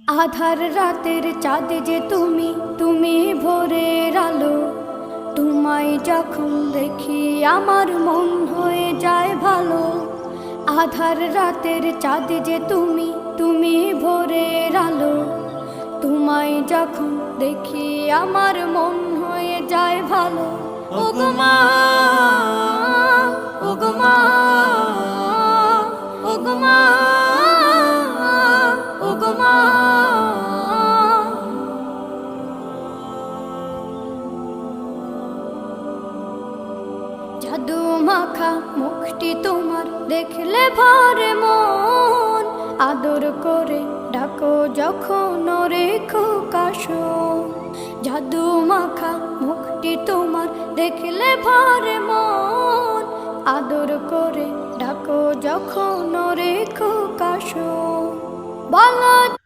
আধার রাতের চাঁদ যে তুমি, তুমি ভোরের আলো। তোমায় যখন দেখি আমার মন হয়ে যায় ভালো। আধার রাতের চাঁদ যে তুমি, তুমি ভোরের আলো। তোমায় যখন দেখি আমার মন হয়ে যায় ভালো। ওগো মা, ওগো মা, ওগো মা, ওগো মা। জাদু মাখা মুখটি তোমার দেখলে ভরে মন। আদর করে ডাকো যখন রেখো কাশন। জাদু মাখা মুখটি তোমার দেখলে ভরে মন। আদর করে ডাকো যখন রেখো কাশন। বলো